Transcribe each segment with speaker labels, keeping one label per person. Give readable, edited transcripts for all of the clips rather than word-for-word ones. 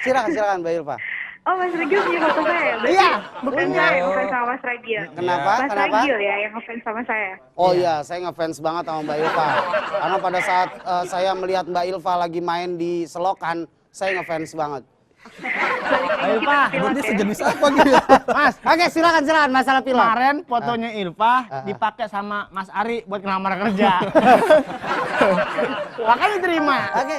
Speaker 1: Silakan Mbak Ilva.
Speaker 2: Oh, Mas Ragil punya foto saya.
Speaker 3: Iya,
Speaker 2: Bukan saya yang ngefans sama Mas Ragil.
Speaker 1: Kenapa?
Speaker 2: Mas Ragil ya yang ngefans sama saya.
Speaker 1: Oh iya, saya ngefans banget sama Mbak Ilva. Karena pada saat saya melihat Mbak Ilva lagi main di selokan, saya ngefans banget.
Speaker 3: Ilva,
Speaker 4: Berarti sejenis apa gitu?
Speaker 3: Mas,
Speaker 1: Oke, silakan masalah pilot.
Speaker 3: kemarin fotonya Ilva dipakai sama Mas Ari buat ngelamar kerja. Makanya diterima.
Speaker 1: Oke.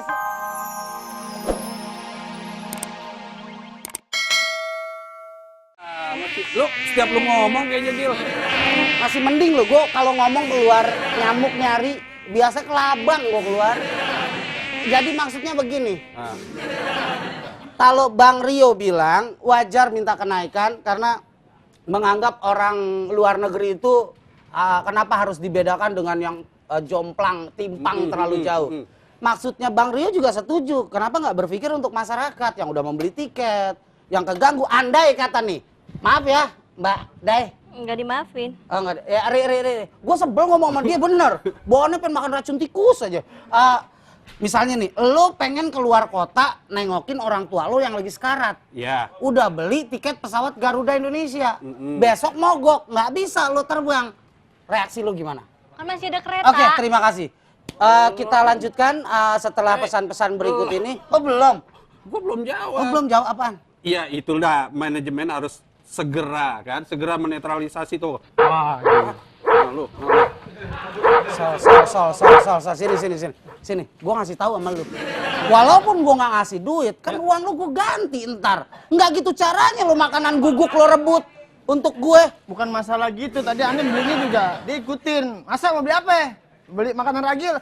Speaker 4: Lu setiap lu ngomong kayaknya Gil.
Speaker 1: Masih mending lo, gue kalau ngomong keluar nyamuk nyari, biasa kelabang gue keluar. Jadi maksudnya begini, kalau Bang Rio bilang wajar minta kenaikan karena menganggap orang luar negeri itu kenapa harus dibedakan dengan yang jomplang, timpang terlalu jauh. Maksudnya Bang Rio juga setuju, kenapa nggak berpikir untuk masyarakat yang udah membeli tiket, yang keganggu, andai kata nih, maaf ya Mbak Day.
Speaker 5: Enggak dimaafin.
Speaker 1: Oh, enggak, ya Ri. Gue sebel ngomong sama dia bener. Bawaannya pengen makan racun tikus aja. Misalnya nih, lo pengen keluar kota nengokin orang tua lo yang lagi sekarat.
Speaker 4: Iya.
Speaker 1: Udah beli tiket pesawat Garuda Indonesia. Besok mogok, nggak bisa lo terbang. Reaksi lo gimana?
Speaker 5: Kan masih ada kereta.
Speaker 1: Oke, terima kasih. Kita lanjutkan setelah pesan-pesan berikut ini. Oh belum?
Speaker 4: Gua belum jawab.
Speaker 1: Oh belum jawab apaan?
Speaker 4: Iya, itulah manajemen harus segera menetralisasi tuh.
Speaker 3: Wah,
Speaker 4: Lu.
Speaker 1: Sol, sini. Gua ngasih tahu sama lu. Walaupun gua nggak ngasih duit, kan uang lu gua ganti entar. Nggak gitu caranya lu makanan guguk lo rebut untuk gue.
Speaker 3: bukan masalah gitu. Tadi Anda belinya juga diikutin. Masa mau beli apa? Beli makanan Ragil,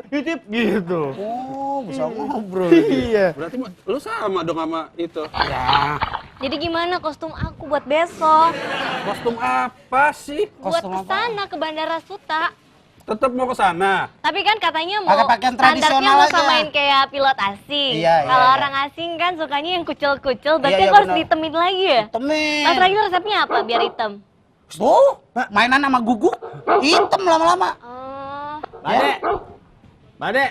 Speaker 3: nitip gitu.
Speaker 1: Oh, bisa ngobrol.
Speaker 3: Iya.
Speaker 4: Berarti lu sama dong sama itu.
Speaker 1: Ya,
Speaker 5: Jadi gimana kostum aku buat besok?
Speaker 4: Kostum apa sih?
Speaker 5: Buat
Speaker 1: Kostum apa?
Speaker 5: kesana ke Bandara Suta.
Speaker 4: Tetap mau ke sana.
Speaker 5: Tapi kan katanya mau
Speaker 1: Pakai pakaian
Speaker 5: standarnya
Speaker 1: tradisional
Speaker 5: mau
Speaker 1: aja.
Speaker 5: samain kayak pilot asing.
Speaker 1: Iya,
Speaker 5: Kalau
Speaker 1: iya.
Speaker 5: orang asing kan sukanya yang kucel-kucel, berarti
Speaker 1: Iya,
Speaker 5: aku harus
Speaker 1: benar.
Speaker 5: ditemin lagi ya?
Speaker 1: temen.
Speaker 5: Mas Ragil resepnya apa biar hitam?
Speaker 1: Tuh, mainan sama guguk, hitam lama-lama.
Speaker 5: Oh,
Speaker 3: Bade.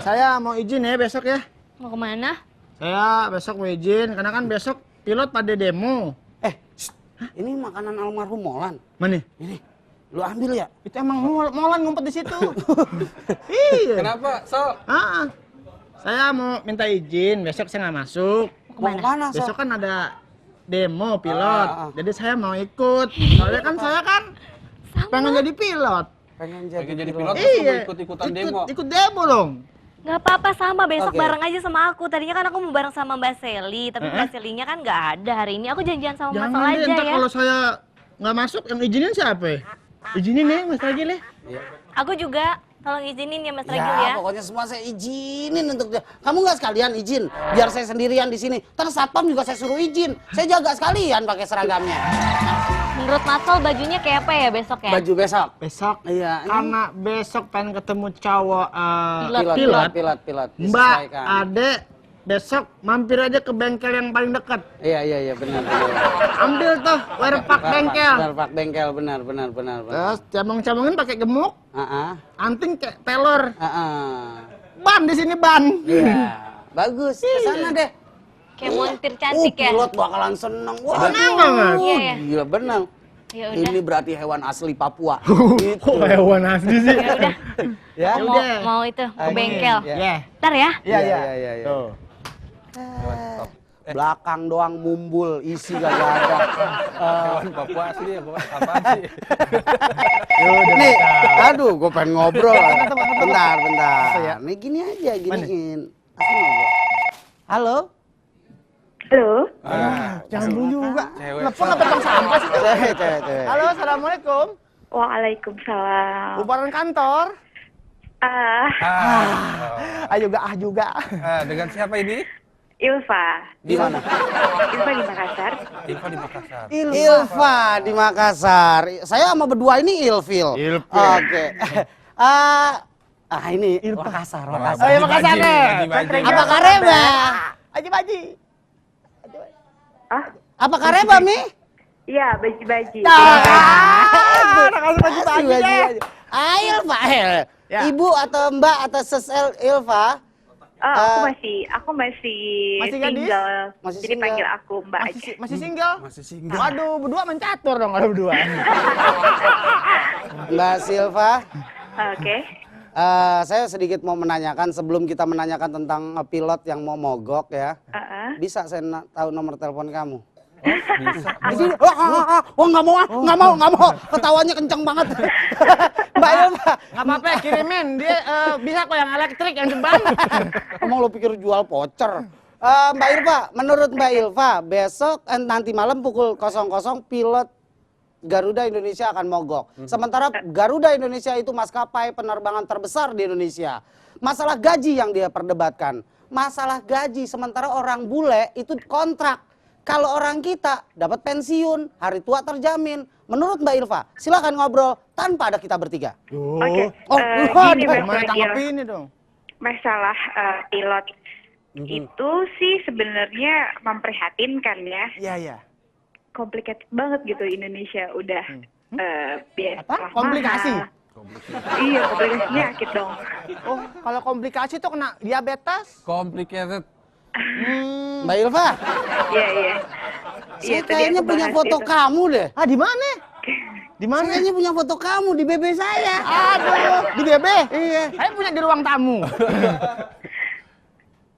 Speaker 3: Saya mau izin ya besok ya.
Speaker 5: mau kemana?
Speaker 3: Saya besok mau izin, karena kan besok pilot pada demo.
Speaker 1: Ini makanan almarhum Molan.
Speaker 3: Mana?
Speaker 1: Ini, lu ambil ya?
Speaker 3: Itu emang Molan ngumpet di situ. Iya.
Speaker 4: Kenapa?
Speaker 3: Saya mau minta izin, besok saya nggak masuk.
Speaker 1: Mau kemana, Sol?
Speaker 3: Besok kan ada demo pilot, jadi saya mau ikut. Soalnya kan saya kan pengen jadi pilot.
Speaker 1: Pengen
Speaker 4: Pengen jadi
Speaker 1: pilot.
Speaker 4: pilot terus lu ikut-ikutan demo.
Speaker 3: Ikut demo dong.
Speaker 5: Nggak apa-apa sama, besok
Speaker 1: Oke.
Speaker 5: bareng aja sama aku. Tadinya kan aku mau bareng sama Mbak Seli, tapi Mbak Selinya kan nggak ada hari ini. Aku janjian sama Mas Sol
Speaker 3: Jangan deh,
Speaker 5: aja
Speaker 3: ntar
Speaker 5: ya.
Speaker 3: kalau saya nggak masuk, yang izinin siapa ya? Izinin ya, Mas Ragil ya.
Speaker 5: Aku juga, tolong izinin ya Mas Ragil
Speaker 1: Ya,
Speaker 5: ya.
Speaker 1: pokoknya semua saya izinin untuk dia. Kamu nggak sekalian izin, biar saya sendirian di sini. Terus satpam juga saya suruh izin. Saya jaga sekalian pakai seragamnya.
Speaker 5: Menurut Mas Sol bajunya kayak apa ya besok ya?
Speaker 1: Baju besok.
Speaker 3: Besok,
Speaker 1: Iya, ini
Speaker 3: karena besok pengen ketemu cowok
Speaker 1: pilot.
Speaker 3: Mbak
Speaker 1: Disesuaikan.
Speaker 3: Ade, besok mampir aja ke bengkel yang paling dekat.
Speaker 1: Iya, benar.
Speaker 3: Ambil tuh werpak bengkel.
Speaker 1: Werpak bengkel, benar.
Speaker 3: Terus cabang-cabangin pakai gemuk, anting kayak pelor. Ban di sini ban.
Speaker 1: Iya, bagus. Kesana deh.
Speaker 5: Kayak montir cantik ya.
Speaker 1: Pilot bakalan seneng. Wah,
Speaker 3: Seneng banget.
Speaker 5: Iya, ya.
Speaker 1: gila benar.
Speaker 5: Ya udah.
Speaker 1: Ini berarti hewan asli Papua. Gitu.
Speaker 3: Kok hewan asli sih?
Speaker 5: Ya udah.
Speaker 1: Ya.
Speaker 5: Aku mau itu ke bengkel.
Speaker 1: Ya.
Speaker 5: Ntar ya.
Speaker 1: Iya.
Speaker 3: Tuh.
Speaker 1: Belakang doang mumbul, isi gak ada.
Speaker 4: Hewan Papua asli ya, apaan sih?
Speaker 1: Nih, aduh, gue pengen ngobrol. Bentar. Nih gini aja, giniin. Aku ngobrol. Halo?
Speaker 2: Halo.
Speaker 3: Nyambung juga.
Speaker 4: Cewek.
Speaker 3: Telepon apa tong sampah sih?
Speaker 1: Cewek.
Speaker 3: Halo, assalamualaikum.
Speaker 2: Waalaikumsalam.
Speaker 3: Bubaran kantor. Juga.
Speaker 4: Dengan siapa ini?
Speaker 2: Ilva.
Speaker 1: Di mana?
Speaker 2: Ilva di Makassar.
Speaker 4: Ilva di Makassar.
Speaker 1: Ilva di Makassar. Saya sama berdua ini Ilfil. Oke. Ini Makassar.
Speaker 3: Oh iya, Makassar deh.
Speaker 1: Apa kareba?
Speaker 3: Baji.
Speaker 1: Apa kareba, Mi?
Speaker 2: Iya, baji-baji.
Speaker 3: Baji deh.
Speaker 1: Ilva.
Speaker 3: Ya.
Speaker 1: Ibu atau Mbak atau Ses Ilva?
Speaker 2: Aku masih
Speaker 3: Masih gadis?
Speaker 2: single.
Speaker 1: Masih
Speaker 2: Jadi
Speaker 1: single.
Speaker 2: panggil aku Mbak aja.
Speaker 3: Masih single?
Speaker 4: Masih single.
Speaker 3: Waduh, berdua mencatur dong kalau berdua.
Speaker 1: Mbak Silva,
Speaker 2: Oke.
Speaker 1: saya sedikit mau menanyakan sebelum kita menanyakan tentang pilot yang mau mogok ya. Bisa saya tahu nomor telepon kamu? Bisa. Nggak mau. Ketawanya kenceng banget. Mbak Ilva.
Speaker 3: Nggak apa-apa, kirimin. Dia bisa kok yang elektrik, yang ceban.
Speaker 1: Emang lo pikir jual voucher? Mbak Ilva, menurut Mbak Ilva, besok nanti malam pukul 00 pilot Garuda Indonesia akan mogok. Sementara Garuda Indonesia itu maskapai penerbangan terbesar di Indonesia. Masalah gaji yang dia perdebatkan. Masalah gaji, sementara orang bule itu kontrak. Kalau orang kita dapat pensiun, hari tua terjamin. Menurut Mbak Ilva, silakan ngobrol tanpa ada kita bertiga.
Speaker 2: Oke.
Speaker 3: Gimana
Speaker 2: Gini, Mas Radio.
Speaker 3: tanggapin ini dong?
Speaker 2: Masalah pilot itu sih sebenarnya memprihatinkan ya.
Speaker 3: Iya, iya.
Speaker 2: Complicated banget gitu Indonesia udah biasa
Speaker 3: Apa? Komplikasi?
Speaker 2: Iya, komplikasi penyakit dong.
Speaker 3: Oh, kalau komplikasi tuh kena diabetes?
Speaker 4: Complicated.
Speaker 1: Mbak Ilva,
Speaker 2: Iya, iya.
Speaker 1: saya
Speaker 2: tadi
Speaker 1: kayaknya
Speaker 2: aku
Speaker 1: punya
Speaker 2: bahas
Speaker 1: foto
Speaker 2: itu.
Speaker 1: kamu deh.
Speaker 3: Ah, di mana? Di
Speaker 1: Saya
Speaker 3: mana?
Speaker 1: kayaknya punya foto kamu di BB saya.
Speaker 3: Aduh, di BB?
Speaker 1: Iya.
Speaker 3: Saya punya di ruang tamu.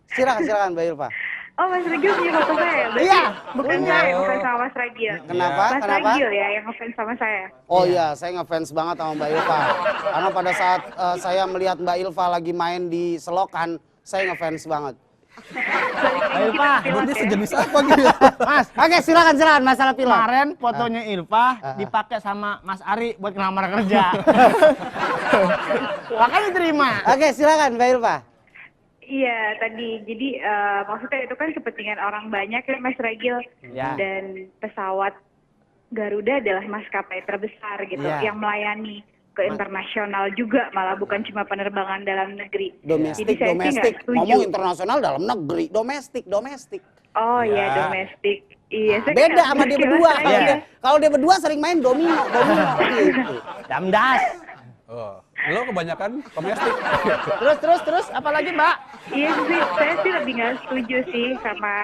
Speaker 1: Silakan Mbak Ilva.
Speaker 2: Oh, Mas Ragil punya foto saya. Berarti
Speaker 3: Iya,
Speaker 2: bukan
Speaker 1: punya.
Speaker 2: saya yang ngefans sama Mas Ragil.
Speaker 1: Kenapa?
Speaker 2: Mas
Speaker 1: Kenapa?
Speaker 2: Ragil ya yang ngefans sama saya.
Speaker 1: Oh iya, saya ngefans banget sama Mbak Ilva. Karena pada saat saya melihat Mbak Ilva lagi main di selokan, saya ngefans banget.
Speaker 2: Ayo, Pak.
Speaker 4: Berarti sejenis apa gitu?
Speaker 3: Mas,
Speaker 1: Oke, silakan masalah pilot.
Speaker 3: kemarin fotonya Ilva dipakai sama Mas Ari buat ngelamar kerja. Makanya diterima.
Speaker 1: Oke, silakan Mbak Ilva.
Speaker 2: Iya, tadi jadi maksudnya itu kan kepentingan orang banyak ya Mas Ragil.
Speaker 3: Ya.
Speaker 2: Dan pesawat Garuda adalah maskapai terbesar gitu
Speaker 3: Ya.
Speaker 2: yang melayani ke internasional juga, malah bukan cuma penerbangan dalam negeri.
Speaker 1: Domestik,
Speaker 2: Jadi saya sih nggak
Speaker 1: domestik.
Speaker 2: setuju.
Speaker 1: Ngomong internasional dalam negeri, domestik.
Speaker 2: Oh
Speaker 4: Ya.
Speaker 2: iya, domestik. Iya, saya
Speaker 1: Beda
Speaker 2: nggak
Speaker 1: sama dia
Speaker 2: sekilas
Speaker 1: berdua.
Speaker 2: aja.
Speaker 1: Kalau kalau dia berdua sering main domino gitu.
Speaker 3: Damdas.
Speaker 4: Oh, lo kebanyakan domestik.
Speaker 3: Terus, apalagi Mbak?
Speaker 2: Iya sih, saya sih lebih nggak setuju sih sama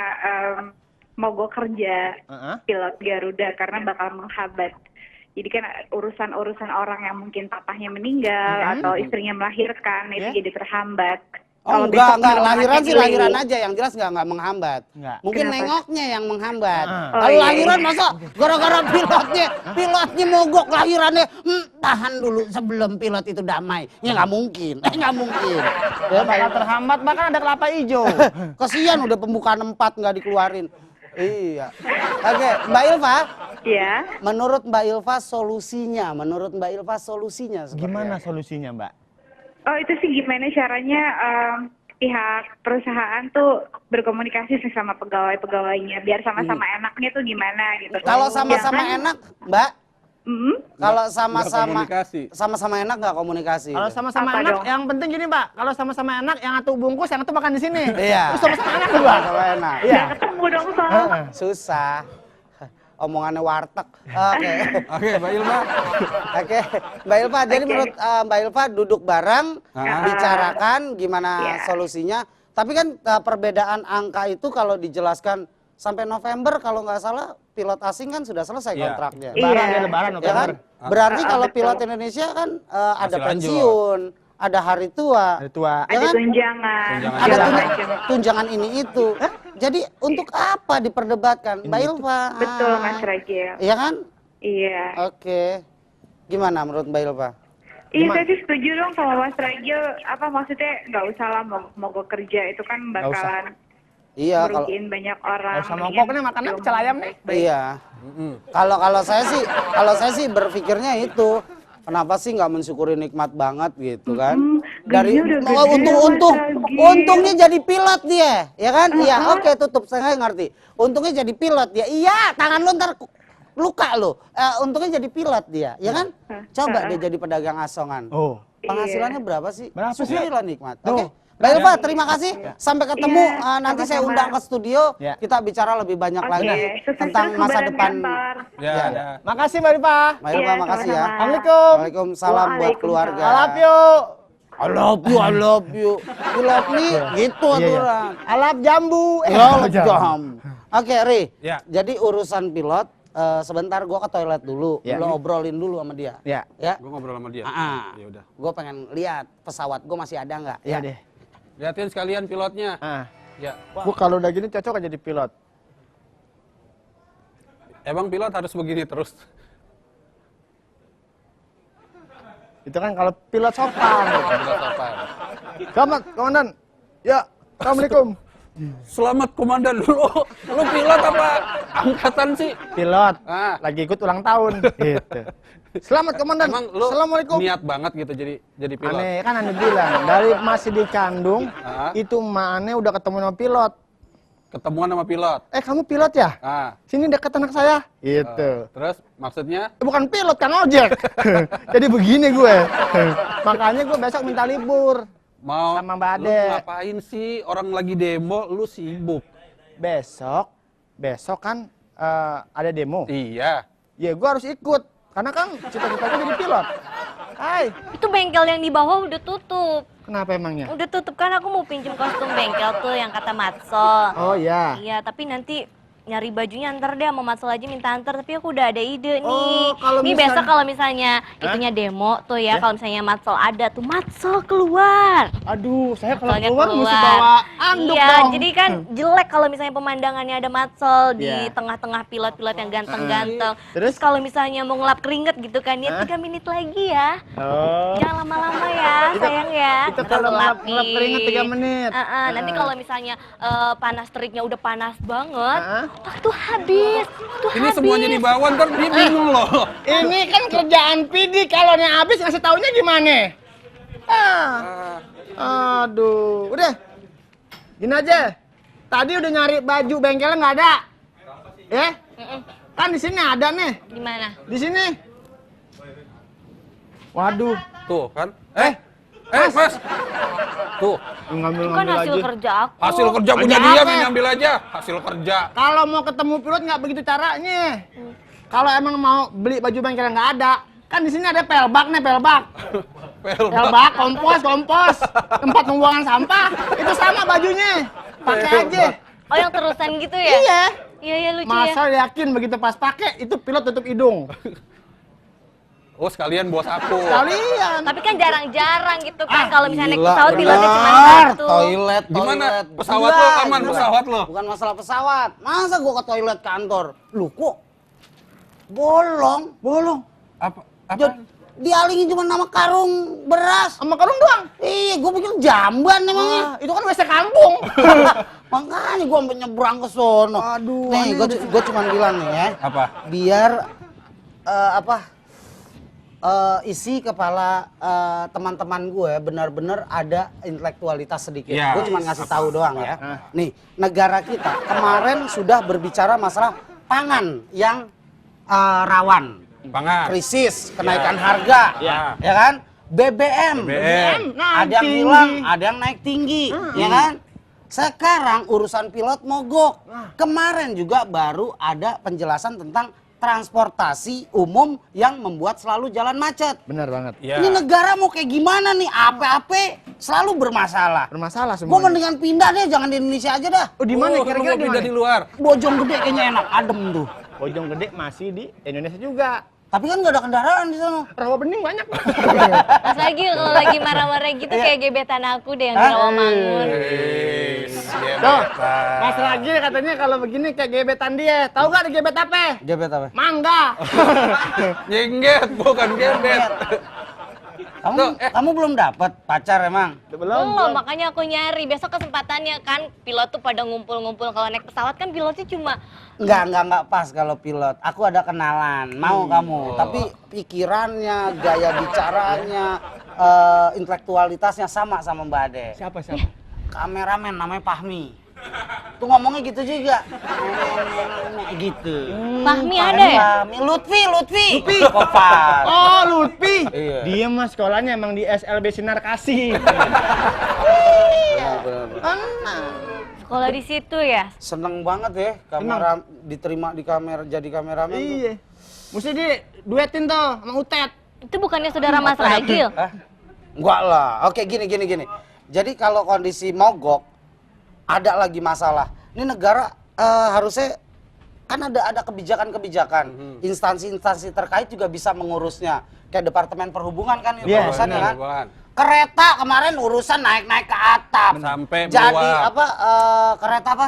Speaker 2: mogok kerja pilot Garuda karena bakal menghambat. Jadi kan urusan-urusan orang yang mungkin papahnya meninggal atau istrinya melahirkan itu jadi terhambat.
Speaker 1: Oh
Speaker 2: Kalau
Speaker 1: enggak,
Speaker 2: besok
Speaker 1: lahiran
Speaker 2: penerbangan
Speaker 1: sih
Speaker 2: delay.
Speaker 1: lahiran aja, yang jelas enggak menghambat.
Speaker 3: Enggak.
Speaker 1: Mungkin
Speaker 2: Kenapa?
Speaker 1: nengoknya yang menghambat.
Speaker 2: Oh,
Speaker 1: Kalau
Speaker 2: iya,
Speaker 1: lahiran
Speaker 2: iya.
Speaker 1: masa gara-gara pilotnya mogok lahirannya, tahan dulu sebelum pilot itu damai. Ya nggak mungkin, nggak mungkin. Ya,
Speaker 3: Bakal terhambat, bahkan ada kelapa hijau.
Speaker 1: kasihan udah pembukaan 4 nggak dikeluarin. Iya. Oke, Mbak Ilva,
Speaker 2: Ya,
Speaker 1: menurut Mbak Ilva solusinya seperti
Speaker 3: Gimana
Speaker 1: apa?
Speaker 3: solusinya Mbak?
Speaker 2: oh itu sih gimana caranya pihak perusahaan tuh berkomunikasi sih sama pegawai-pegawainya biar sama-sama enaknya tuh gimana gitu.
Speaker 1: Kalau sama-sama
Speaker 2: Jangan-
Speaker 1: enak, Mbak,
Speaker 2: Mm,
Speaker 1: kalau
Speaker 4: Nggak
Speaker 1: sama-sama
Speaker 4: komunikasi.
Speaker 1: sama-sama enak nggak komunikasi.
Speaker 3: Kalau sama-sama
Speaker 2: Apa
Speaker 3: enak,
Speaker 2: dong?
Speaker 3: yang penting gini Mbak, kalau sama-sama enak, yang satu bungkus, yang satu makan di sini.
Speaker 1: Iya.
Speaker 3: Terus sama-sama enak tuh Mbak.
Speaker 1: Sama enak.
Speaker 3: Iya.
Speaker 2: nggak ketemu dong soal.
Speaker 1: Susah. Omongannya warteg. Oke.
Speaker 4: Oke, Mbak Ilma.
Speaker 1: Oke. Mbak Ilva, jadi menurut Mbak Ilva duduk bareng, bicarakan gimana
Speaker 2: Iya.
Speaker 1: solusinya. Tapi kan perbedaan angka itu kalau dijelaskan sampai November kalau nggak salah pilot asing kan sudah selesai
Speaker 4: Iya.
Speaker 1: kontraknya.
Speaker 3: Lebaran
Speaker 2: Iya.
Speaker 3: ya lebaran
Speaker 1: Ya
Speaker 3: November.
Speaker 1: kan? Berarti kalau
Speaker 2: betul.
Speaker 1: pilot Indonesia kan ada
Speaker 4: Masih lanjut.
Speaker 1: pensiun, ada hari tua,
Speaker 3: Hari tua.
Speaker 1: ya
Speaker 2: Ada
Speaker 1: kan?
Speaker 2: tunjangan,
Speaker 4: Tunjangan.
Speaker 1: Ada
Speaker 2: segala
Speaker 1: tunjangan,
Speaker 2: macam.
Speaker 1: tunjangan ini itu. Jadi untuk apa diperdebatkan, Mbak Ilva?
Speaker 2: Betul Mas Ragil.
Speaker 1: Iya kan?
Speaker 2: Iya.
Speaker 1: Oke. Gimana menurut Mbak Ilva?
Speaker 2: Iya saya sih setuju dong sama Mas Ragil. Apa maksudnya nggak usah lah mogok kerja itu kan bakalan
Speaker 1: Iya kalau
Speaker 2: merugiin banyak orang.
Speaker 3: Kalau sama kok nih makannya pecel ayam nih.
Speaker 1: iya. Kalau saya sih berpikirnya itu kenapa sih nggak mensyukuri nikmat banget gitu kan? Dari
Speaker 2: gajinya udah gede,
Speaker 1: untungnya jadi pilot dia, ya kan? Iya, oke tutup saya ngerti. Untungnya jadi pilot dia. Iya, tangan lu ntar luka lo. Untungnya jadi pilot dia, ya kan? Coba dia jadi pedagang asongan.
Speaker 3: Oh.
Speaker 1: Penghasilannya berapa sih?
Speaker 3: Berapa sih?
Speaker 1: Syukurilah nikmat.
Speaker 3: Tuh.
Speaker 1: Oke. Mbak Ilva, terima kasih. Sampai ketemu.
Speaker 2: Iya,
Speaker 1: Nanti saya
Speaker 2: sama-sama.
Speaker 1: undang ke studio.
Speaker 3: Ya.
Speaker 1: Kita bicara lebih banyak
Speaker 2: Oke,
Speaker 1: lagi
Speaker 2: sukses
Speaker 1: tentang
Speaker 2: terus
Speaker 1: masa
Speaker 2: lebaran
Speaker 1: depan.
Speaker 2: kantor.
Speaker 4: Ya,
Speaker 1: Ya.
Speaker 4: ya.
Speaker 3: Makasih Mbak Rifa.
Speaker 1: Mbak Ilva,
Speaker 2: Iya,
Speaker 1: makasih ya.
Speaker 2: sama-sama.
Speaker 3: Assalamualaikum.
Speaker 1: Waalaikumsalam buat
Speaker 2: Waalaikumsalam.
Speaker 1: keluarga.
Speaker 3: I love you.
Speaker 1: I love you, I love you. You love me, gitu aturan.
Speaker 3: Alap jambu.
Speaker 1: Ya, jam. Oke, Ri.
Speaker 4: Ya.
Speaker 1: Jadi urusan pilot, sebentar gua ke toilet dulu.
Speaker 3: Ya.
Speaker 1: Lo obrolin dulu sama dia.
Speaker 3: Ya.
Speaker 1: Ya.
Speaker 4: Gue ngobrol sama dia. Ya udah.
Speaker 1: Gua pengen lihat pesawat gua masih ada nggak?
Speaker 3: Iya deh.
Speaker 4: Liatin sekalian pilotnya. Ya.
Speaker 3: Gua kalau udah gini cocok aja jadi pilot.
Speaker 4: Emang pilot harus begini terus?
Speaker 3: Itu kan kalau pilot sopan.
Speaker 4: Pilot apa?
Speaker 3: Selamat, komandan. Ya, assalamualaikum.
Speaker 4: Selamat komandan dulu. Lu pilot apa angkatan sih?
Speaker 3: Pilot.
Speaker 4: Ah.
Speaker 3: Lagi ikut ulang tahun. Gitu. Selamat komandan.
Speaker 4: Emang lu
Speaker 3: Assalamualaikum.
Speaker 4: niat banget gitu jadi pilot?
Speaker 3: Aneh kan aneh bilang dari masih dikandung
Speaker 4: Ah.
Speaker 3: itu Mane udah ketemu sama pilot.
Speaker 4: Ketemuan sama pilot.
Speaker 3: Kamu pilot ya? Sini dekat anak saya. Gitu.
Speaker 4: Terus maksudnya?
Speaker 3: Bukan pilot kan ojek. Jadi begini gue. Makanya gue besok minta libur.
Speaker 4: Mau
Speaker 3: Sama Mbak
Speaker 4: lu
Speaker 3: Ade.
Speaker 4: ngapain sih? Orang lagi demo, lu sibuk.
Speaker 3: Besok kan ada demo.
Speaker 4: Iya.
Speaker 3: Ya gue harus ikut. Karena kan cita-citaku jadi pilot. Hai.
Speaker 5: Itu bengkel yang di bawah udah tutup.
Speaker 3: Kenapa emangnya?
Speaker 5: Udah tutup kan aku mau pinjem kostum bengkel tuh yang kata Matsol.
Speaker 3: Oh iya.
Speaker 5: Iya, tapi nanti nyari bajunya ntar deh sama Matsol aja minta antar, tapi aku udah ada ide nih.
Speaker 3: kalau
Speaker 5: Ini
Speaker 3: misalnya-
Speaker 5: besok kalau misalnya itunya demo tuh ya, kalau misalnya Matsol ada tuh Matsol keluar.
Speaker 3: Aduh, saya kalau
Speaker 5: Matsolnya
Speaker 3: keluar mesti bawa anduk
Speaker 5: iya,
Speaker 3: dong.
Speaker 5: jadi kan jelek kalau misalnya pemandangannya ada Matsol di
Speaker 3: Iya.
Speaker 5: tengah-tengah pilot-pilot yang ganteng-ganteng.
Speaker 3: Terus?
Speaker 5: Terus kalau misalnya mau ngelap keringet gitu kan ya 3 menit lagi ya.
Speaker 3: Oh.
Speaker 5: Jangan lama-lama ya, sayang ya.
Speaker 3: Itu
Speaker 5: Ntar
Speaker 3: kalau ngelap
Speaker 5: gelapin.
Speaker 3: keringet 3 menit.
Speaker 5: Nanti kalau misalnya panas teriknya udah panas banget,
Speaker 3: Heeh.
Speaker 5: waktu habis. Waktu
Speaker 4: Ini
Speaker 5: habis.
Speaker 4: semuanya dibawa ntar dia bingung loh.
Speaker 3: Ini kan kerjaan PD, kalau yang habis ngasih taunya gimana? Aduh, udah. Gini aja. Tadi udah nyari baju bengkelnya nggak ada. Ya? Kan di sini ada nih.
Speaker 5: Di mana?
Speaker 3: Di sini. Waduh.
Speaker 4: Tuh kan? Mas. Tuh,
Speaker 5: Itu kan
Speaker 3: Ngambil-ngambil
Speaker 5: hasil
Speaker 3: aja.
Speaker 5: kerja aku.
Speaker 4: hasil kerja punya
Speaker 3: Kerja
Speaker 4: dia,
Speaker 3: apa?
Speaker 4: main ambil aja. Hasil kerja.
Speaker 3: Kalau mau ketemu pilot nggak begitu caranya. Kalau emang mau beli baju bengkel nggak ada, kan di sini ada pelbak nih, pelbak. Pelbak, kompos, tempat pembuangan sampah. Itu sama bajunya. Pakai aja.
Speaker 5: Oh, yang terusan gitu ya?
Speaker 3: Iya.
Speaker 5: Iya, lucu
Speaker 3: Masa
Speaker 5: ya.
Speaker 3: yakin begitu pas pakai itu pilot tutup hidung.
Speaker 4: Oh, sekalian bos aku.
Speaker 3: Sekalian.
Speaker 5: Tapi kan jarang-jarang gitu kan kalau misalnya naik
Speaker 1: Gila,
Speaker 5: pesawat pilotnya cuma
Speaker 1: benar.
Speaker 5: satu.
Speaker 1: Toilet.
Speaker 4: Gimana?
Speaker 1: Toilet.
Speaker 4: Pesawat
Speaker 1: Gila,
Speaker 4: lo aman,
Speaker 1: gila.
Speaker 4: pesawat lo?
Speaker 1: Bukan masalah pesawat. Masa gua ke toilet kantor? Lu kok bolong?
Speaker 4: Apa?
Speaker 1: Dialingin cuma nama karung beras.
Speaker 3: Sama karung doang.
Speaker 1: Iya, gua pikir jamban emangnya.
Speaker 3: Itu kan WC kampung.
Speaker 1: Makanya gua sampai nyebrang ke sono.
Speaker 3: Aduh,
Speaker 1: Nih,
Speaker 3: aneh
Speaker 1: gua cuma bilang nih ya.
Speaker 4: Apa?
Speaker 1: Biar isi kepala teman-teman gue benar-benar ada intelektualitas sedikit.
Speaker 4: Ya.
Speaker 1: Gue cuma ngasih tahu doang ya. Nih, negara kita kemarin sudah berbicara masalah pangan yang rawan,
Speaker 4: Pangan.
Speaker 1: krisis, kenaikan harga, ya kan? BBM, ada yang
Speaker 3: tinggi.
Speaker 1: hilang, ada yang naik tinggi, ya kan? Sekarang urusan pilot mogok. Kemarin juga baru ada penjelasan tentang transportasi umum yang membuat selalu jalan macet.
Speaker 3: Benar banget.
Speaker 4: Ya.
Speaker 1: Ini negara mau kayak gimana nih? Apa-apa selalu bermasalah.
Speaker 3: Bermasalah
Speaker 1: Gue
Speaker 3: semua.
Speaker 1: mendingan pindah deh, jangan di Indonesia aja dah.
Speaker 3: Oh, di mana
Speaker 4: Oh,
Speaker 3: kira-kira
Speaker 4: lu mau
Speaker 3: di
Speaker 4: pindah
Speaker 3: mana?
Speaker 4: di luar.
Speaker 1: Bojonggede kayaknya enak, adem tuh.
Speaker 3: Bojong Gede masih di Indonesia juga.
Speaker 1: Tapi kan nggak ada kendaraan di sana.
Speaker 3: Rawa bening banyak.
Speaker 5: Pas lagi kalau lagi marah-marah gitu kayak gebetan aku deh yang di Rawamangun.
Speaker 3: Tuh, Mas Ragil katanya kalau begini kayak gebetan dia. Tahu nggak ada gebet apa?
Speaker 1: Gebet apa?
Speaker 3: Mangga.
Speaker 4: Jengget, bukan gebet.
Speaker 1: Kamu belum dapat pacar emang?
Speaker 5: Belum, makanya aku nyari. Besok kesempatannya kan pilot tuh pada ngumpul-ngumpul. Kalau naik pesawat kan pilotnya cuma
Speaker 1: Enggak pas kalau pilot. Aku ada kenalan, mau kamu. Tapi pikirannya, gaya bicaranya, intelektualitasnya sama Mbak Ade.
Speaker 3: Siapa?
Speaker 1: Kameramen namanya Fahmi. Tuh ngomongnya gitu juga. Gitu.
Speaker 5: Fahmi ada ya?
Speaker 1: Fahmi. Lutfi. Kopar.
Speaker 3: Oh, Lutfi.
Speaker 1: Iya.
Speaker 3: Dia mah sekolahnya emang di SLB Sinar Kasih.
Speaker 5: Sekolah di situ ya?
Speaker 1: Seneng banget ya kamera diterima di kamera jadi kameramen. tuh.
Speaker 3: Iya. Mesti di duetin tuh sama Utet.
Speaker 5: Itu bukannya saudara Mas Ragil?
Speaker 1: Hah? Enggak lah. Oke, gini. Jadi kalau kondisi mogok, ada lagi masalah. Ini negara harusnya kan ada kebijakan-kebijakan. Instansi-instansi terkait juga bisa mengurusnya. Kayak Departemen Perhubungan kan itu urusannya kan. Kereta kemarin urusan naik-naik ke atap.
Speaker 4: Sampai
Speaker 1: jadi
Speaker 4: meluap.
Speaker 1: kereta apa?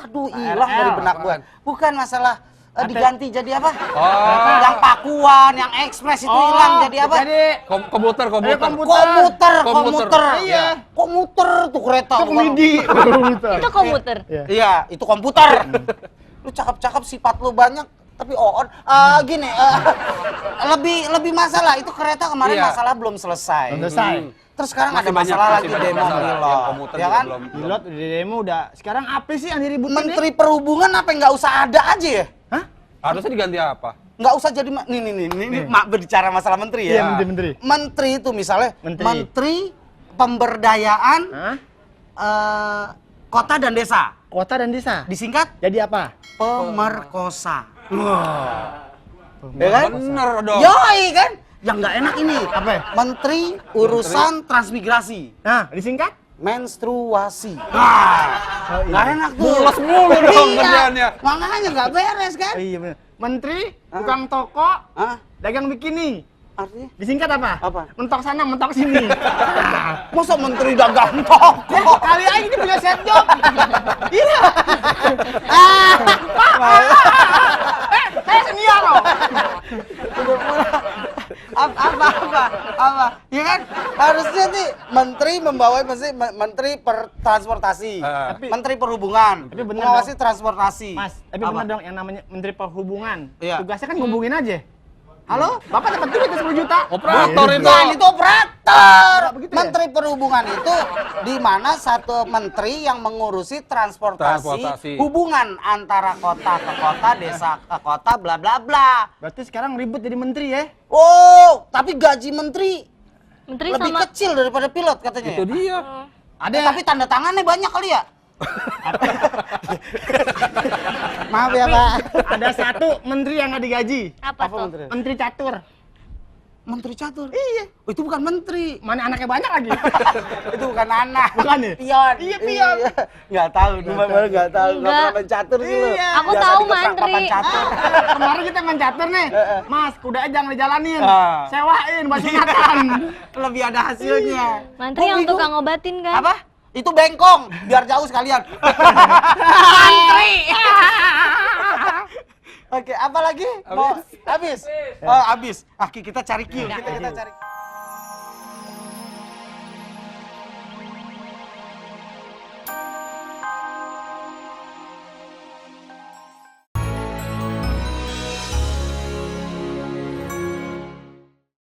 Speaker 1: Aduh, hilang dari benak gua. Bukan masalah diganti jadi apa? Yang Pakuan, yang Ekspres itu hilang jadi apa?
Speaker 3: Jadi
Speaker 4: Komuter.
Speaker 1: Komuter.
Speaker 3: Iya.
Speaker 1: Komuter tuh kereta.
Speaker 3: komedi.
Speaker 5: Itu komuter.
Speaker 1: Iya, itu komputer. Lu cakep-cakep, sifat lu banyak, tapi on. Gini, lebih masalah itu kereta kemarin
Speaker 4: Iya.
Speaker 1: masalah belum selesai.
Speaker 3: Belum selesai.
Speaker 1: Terus sekarang
Speaker 4: Masih
Speaker 1: ada
Speaker 4: banyak,
Speaker 1: masalah
Speaker 4: masih
Speaker 1: lagi
Speaker 4: banyak
Speaker 1: demo
Speaker 4: masalah. Yang
Speaker 1: pilot,
Speaker 4: komuter
Speaker 1: ya
Speaker 4: juga
Speaker 1: kan?
Speaker 4: belum.
Speaker 3: Pilot di demo udah. Sekarang apa sih yang diributin
Speaker 1: Menteri
Speaker 3: nih?
Speaker 1: Perhubungan apa yang nggak usah ada aja ya?
Speaker 3: Hah?
Speaker 4: Harusnya diganti apa?
Speaker 1: Nggak usah jadi nih mak berbicara masalah menteri
Speaker 3: Iya,
Speaker 1: ya.
Speaker 3: menteri.
Speaker 1: Menteri itu misalnya
Speaker 3: Menteri.
Speaker 1: menteri pemberdayaan
Speaker 3: Hah?
Speaker 1: kota dan desa.
Speaker 3: Kota dan desa.
Speaker 1: Disingkat
Speaker 3: Jadi apa?
Speaker 1: pemerkosa. Ya kan?
Speaker 4: Bener dong.
Speaker 1: Yoi kan? Yang nggak enak ini.
Speaker 3: Apa?
Speaker 1: Menteri urusan transmigrasi.
Speaker 3: Nah, disingkat?
Speaker 1: Menstruasi. Nggak enak tuh.
Speaker 4: Mules mulu dong
Speaker 1: Iya.
Speaker 4: kerjaannya.
Speaker 1: Makanya nggak beres kan?
Speaker 3: Iya bener. Menteri tukang toko
Speaker 1: Hah?
Speaker 3: dagang bikini.
Speaker 1: Artinya?
Speaker 3: Disingkat apa?
Speaker 1: Apa?
Speaker 3: Mentok sana, mentok sini.
Speaker 1: Masa menteri dagang toko?
Speaker 3: Kali aja dia punya set job. Iya. Saya senior loh.
Speaker 1: Apa? Ya kan? Harusnya nih menteri membawa menteri transportasi,
Speaker 3: Tapi-
Speaker 1: menteri perhubungan,
Speaker 3: Tapi bener
Speaker 1: mengawasi transportasi.
Speaker 3: Mas, tapi
Speaker 1: Apa?
Speaker 3: benar dong yang namanya Menteri Perhubungan.
Speaker 1: Iya.
Speaker 3: Tugasnya kan ngubungin aja. Halo, Bapak dapat duit 10 juta.
Speaker 4: Operator itu.
Speaker 1: Bukan, itu operator.
Speaker 3: Nggak begitu ya?
Speaker 1: Menteri Perhubungan itu di mana satu menteri yang mengurusi transportasi, hubungan antara kota ke kota, desa ke kota, bla bla bla.
Speaker 3: Berarti sekarang ribut jadi menteri ya?
Speaker 1: Oh, tapi gaji menteri
Speaker 5: Menteri
Speaker 1: lebih
Speaker 5: sama
Speaker 1: kecil daripada pilot katanya.
Speaker 4: Itu
Speaker 1: ya?
Speaker 4: dia.
Speaker 3: Ada
Speaker 1: Tapi tanda tangannya banyak kali ya? Maaf ya, Pak.
Speaker 3: ada satu menteri yang nggak digaji.
Speaker 5: apa tuh?
Speaker 1: menteri?
Speaker 3: Menteri catur.
Speaker 1: Menteri catur. Iya. Oh, itu bukan menteri.
Speaker 3: Mana anaknya banyak lagi?
Speaker 1: Itu bukan anak.
Speaker 3: Bukan ya?
Speaker 1: Pion.
Speaker 3: Iya, pion.
Speaker 1: Nggak tahu, cuma baru nggak tahu. Nggak
Speaker 5: Enggak.
Speaker 1: pernah main catur sih lu.
Speaker 3: Iya.
Speaker 5: Aku
Speaker 1: Biasa
Speaker 5: tahu
Speaker 1: di keperangkapan
Speaker 5: Mandri.
Speaker 1: catur.
Speaker 3: Kemarin kita main catur nih. Mas, kudanya jangan dijalanin.
Speaker 1: Ah.
Speaker 3: Sewain buat singatan.
Speaker 1: Lebih ada hasilnya.
Speaker 5: Mantri yang
Speaker 1: Bingung.
Speaker 5: tukang obatin kan?
Speaker 1: Apa? Itu bengkong, biar jauh sekalian.
Speaker 5: Mantri.
Speaker 1: Oke, apa lagi? Mau habis? Oh, habis. Ah, kita cari Q. Kita cari.